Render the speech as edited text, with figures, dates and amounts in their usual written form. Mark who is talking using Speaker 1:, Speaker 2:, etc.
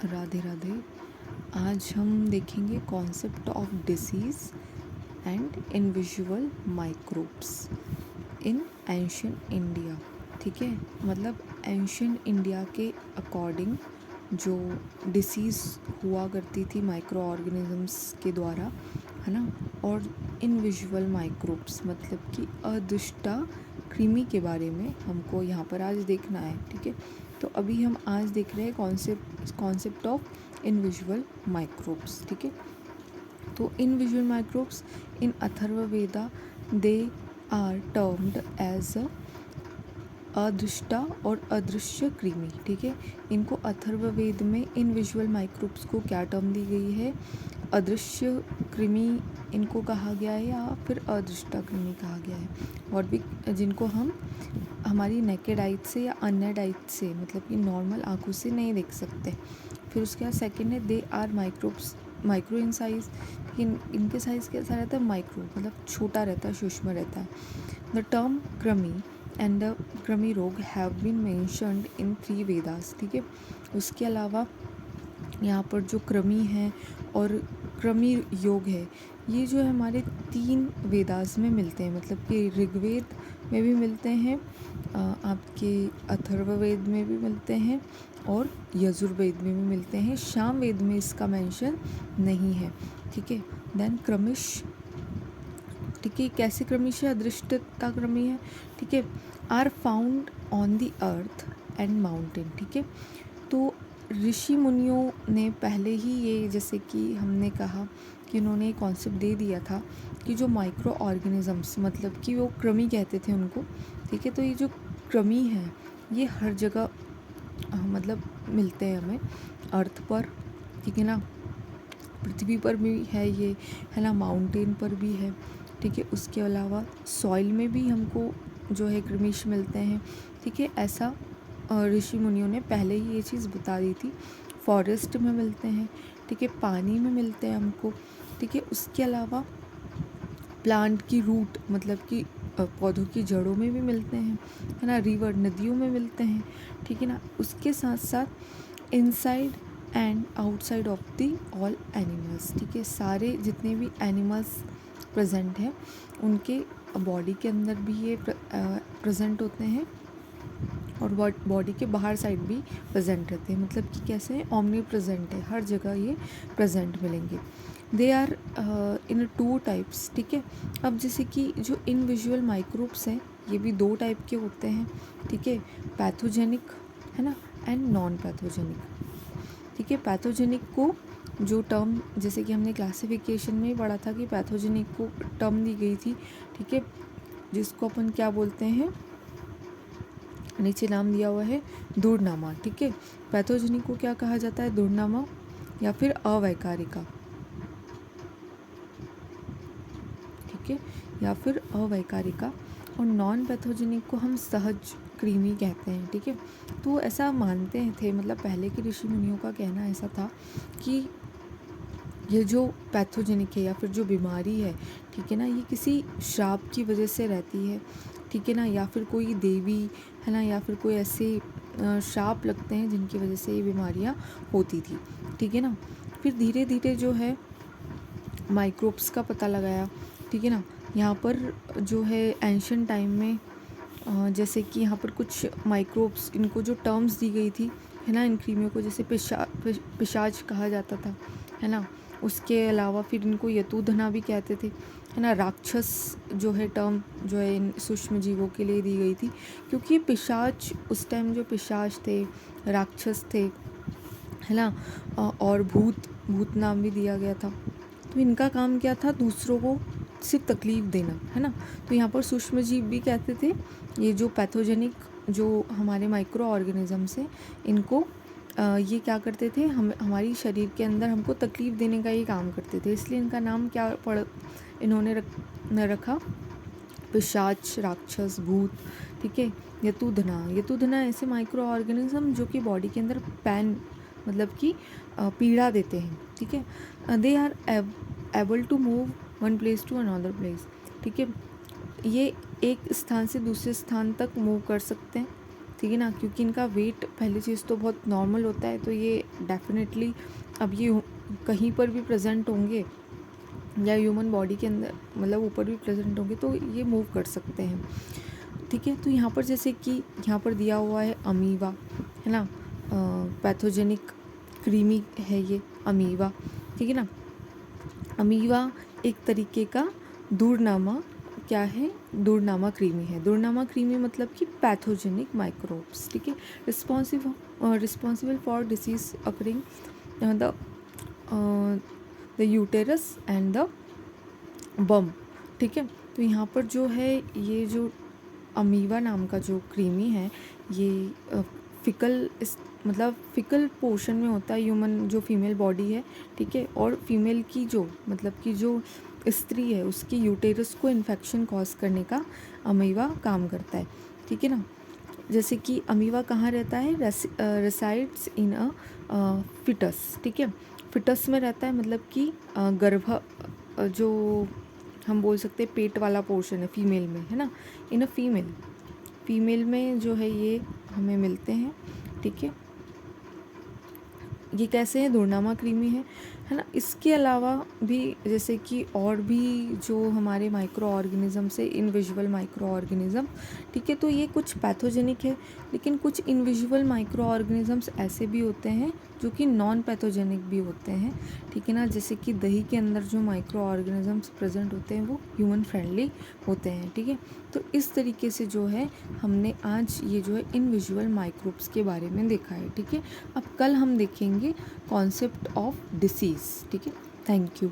Speaker 1: राधे राधे। आज हम देखेंगे concept of disease and invisible microbes in ancient India. ठीक है, मतलब एंशिएंट इंडिया के अकॉर्डिंग जो डिसीज़ हुआ करती थी माइक्रो ऑर्गेनिजम्स के द्वारा, है ना। और इनविजुअल माइक्रोब्स मतलब कि अदृष्टा कृमि के बारे में हमको यहाँ पर आज देखना है। ठीक है, तो अभी हम आज देख रहे हैं कॉन्सेप्ट ऑफ इनविजुअल माइक्रोब्स। ठीक है, तो invisible microbes in Atharvaveda they are termed as adrishta और अदृश्य कृमि। ठीक है, इनको अथर्ववेद में इनविजुअल माइक्रोब्स को क्या टर्म दी गई है? अदृश्य कृमि इनको कहा गया है या फिर अदृष्टा कृमि कहा गया है। और भी जिनको हम हमारी नेकेड आइट से या अननेड आइट से मतलब कि नॉर्मल आँखों से नहीं देख सकते। फिर उसके बाद सेकेंड है they are microbes micro in size. इनके साइज़ कैसा रहता है? माइक्रो मतलब छोटा रहता है, सूक्ष्म रहता है। द टर्म कृमि एंड द कृमि रोग have been mentioned in 3 Vedas. ठीक है, उसके अलावा यहाँ पर जो कृमि है और कृमि योग है, ये जो है हमारे 3 वेदास में मिलते हैं। मतलब कि ऋग्वेद में भी मिलते हैं, आपके अथर्ववेद में भी मिलते हैं और यजुर्वेद में भी मिलते हैं। सामवेद में इसका मेंशन नहीं है। ठीक है, देन क्रमिश। ठीक है, कैसे क्रमिश है? अदृष्टता क्रमि है। ठीक है, are found on the earth and mountain. ठीक है, तो ऋषि मुनियों ने पहले ही ये, जैसे कि हमने कहा कि उन्होंने कॉन्सेप्ट दे दिया था कि जो माइक्रो ऑर्गेनिजम्स मतलब कि वो कृमि कहते थे उनको। ठीक है, तो ये जो कृमि है ये हर जगह मतलब मिलते हैं हमें अर्थ पर। ठीक है ना, पृथ्वी पर भी है ये, है ना, माउंटेन पर भी है। ठीक है, उसके अलावा सॉइल में भी हमको जो है कृमिश मिलते हैं। ठीक है, ऐसा ऋषि मुनियों ने पहले ही ये चीज़ बता दी थी। फॉरेस्ट में मिलते हैं। ठीक है, पानी में मिलते हैं हमको। ठीक है, उसके अलावा प्लांट की रूट मतलब कि पौधों की जड़ों में भी मिलते हैं, है ना, रिवर नदियों में मिलते हैं। ठीक है ना, उसके साथ साथ inside and outside of the all animals. ठीक है, सारे जितने भी एनिमल्स प्रेजेंट हैं उनके बॉडी के अंदर भी ये प्रेजेंट होते हैं और बॉडी के बाहर साइड भी प्रेजेंट रहते हैं। मतलब कि कैसे है? ऑमनी प्रेजेंट है, हर जगह ये प्रेजेंट मिलेंगे। They are in 2 types. ठीक है, अब जैसे कि जो इनविजुअल माइक्रोब्स हैं ये भी 2 टाइप के होते हैं। ठीक है, पैथोजेनिक, है ना, एंड नॉन पैथोजेनिक। ठीक है, पैथोजेनिक को जो टर्म जैसे कि हमने क्लासिफिकेशन में पढ़ा था कि पैथोजेनिक को टर्म दी गई थी। ठीक है, जिसको अपन क्या बोलते हैं, नीचे नाम दिया हुआ है दुर्नामा। ठीक है, पैथोजेनिक को क्या कहा जाता है? दुर्नामा या फिर अवैकारिका। ठीक है, या फिर अवैकारिका। और नॉन पैथोजेनिक को हम सहज कृमि कहते हैं। ठीक है, तो ऐसा मानते थे, मतलब पहले के ऋषि मुनियों का कहना ऐसा था कि ये जो पैथोजेनिक है या फिर जो बीमारी है, ठीक है ना, ये किसी श्राप की वजह से रहती है। ठीक है ना, या फिर कोई देवी, है ना, या फिर कोई ऐसे श्राप लगते हैं जिनकी वजह से ये बीमारियाँ होती थी। ठीक है ना, फिर धीरे धीरे जो है माइक्रोब्स का पता लगाया। ठीक है ना, यहाँ पर जो है एंशिएंट टाइम में जैसे कि यहाँ पर कुछ माइक्रोब्स, इनको जो टर्म्स दी गई थी, है ना, इन कृमियों को जैसे पिशाच कहा जाता था, है ना। उसके अलावा फिर इनको यतुधना भी कहते थे, है ना। राक्षस जो है टर्म जो है इन सूक्ष्म जीवों के लिए दी गई थी, क्योंकि पिशाच उस टाइम जो पिशाच थे, राक्षस थे, है ना, और भूत नाम भी दिया गया था। तो इनका काम क्या था? दूसरों को सिर्फ तकलीफ़ देना, है ना। तो यहाँ पर सूक्ष्म जीव भी कहते थे। ये जो पैथोजेनिक जो हमारे माइक्रो ऑर्गेनिजम्स हैं इनको ये क्या करते थे? हमारी शरीर के अंदर हमको तकलीफ़ देने का ये काम करते थे, इसलिए इनका नाम क्या इन्होंने रखा? पिशाच, राक्षस, भूत। ठीक है, यतुधना ऐसे माइक्रो ऑर्गेनिज्म जो कि बॉडी के अंदर पैन मतलब कि पीड़ा देते हैं। ठीक है, they are able to move one place to another place. ठीक है, ये एक स्थान से दूसरे स्थान तक मूव कर सकते हैं। ठीक ठीक है ना, क्योंकि इनका वेट पहली चीज़ तो बहुत नॉर्मल होता है, तो ये डेफिनेटली अब ये कहीं पर भी प्रेजेंट होंगे या ह्यूमन बॉडी के अंदर मतलब ऊपर भी प्रेजेंट होंगे तो ये मूव कर सकते हैं, ठीक है। तो यहाँ पर जैसे कि यहाँ पर दिया हुआ है अमीबा, है ना, पैथोजेनिक क्रीमी है ये अमीबा, ठीक है ना। अमीबा एक तरीके का दूरनामा क्या है, दूरनामा क्रीमी है। दूरनामा क्रीमी मतलब कि पैथोजेनिक माइक्रोब्स, ठीक है, responsible for disease occurring the uterus and the bum, ठीक है। तो यहाँ पर जो है ये जो अमीबा नाम का जो क्रीमी है ये फिकल मतलब फिकल पोर्शन में होता है ह्यूमन जो फीमेल बॉडी है, ठीक है, और फीमेल की जो मतलब कि जो स्त्री है उसकी यूटेरस को इन्फेक्शन कॉज करने का अमीबा काम करता है, ठीक है ना। जैसे कि अमीबा कहाँ रहता है, रेसाइड्स इन अ फिटस, ठीक है, फिटस में रहता है, मतलब कि गर्भ जो हम बोल सकते हैं पेट वाला पोर्शन है फीमेल में, है ना, इन अ फीमेल में जो है ये हमें मिलते हैं, ठीक है। ये कैसे है, दूरनामा क्रीमी है ना। इसके अलावा भी जैसे कि और भी जो हमारे माइक्रो ऑर्गेनिज़म से इनविजिबल माइक्रो ऑर्गेनिज़म, ठीक है, तो ये कुछ पैथोजेनिक है, लेकिन कुछ इनविजिबल माइक्रो ऑर्गेनिज़म्स ऐसे भी होते हैं जो कि नॉन पैथोजेनिक भी होते हैं, ठीक है ना। जैसे कि दही के अंदर जो माइक्रो ऑर्गेनिज़म्स प्रेजेंट होते हैं वो ह्यूमन फ्रेंडली होते हैं, ठीक है। तो इस तरीके से जो है हमने आज ये जो है इनविजिबल माइक्रोब्स के बारे में देखा है, ठीक है। अब कल हम देखेंगे कॉन्सेप्ट ऑफ डिसीज़, ठीक है। Thank you.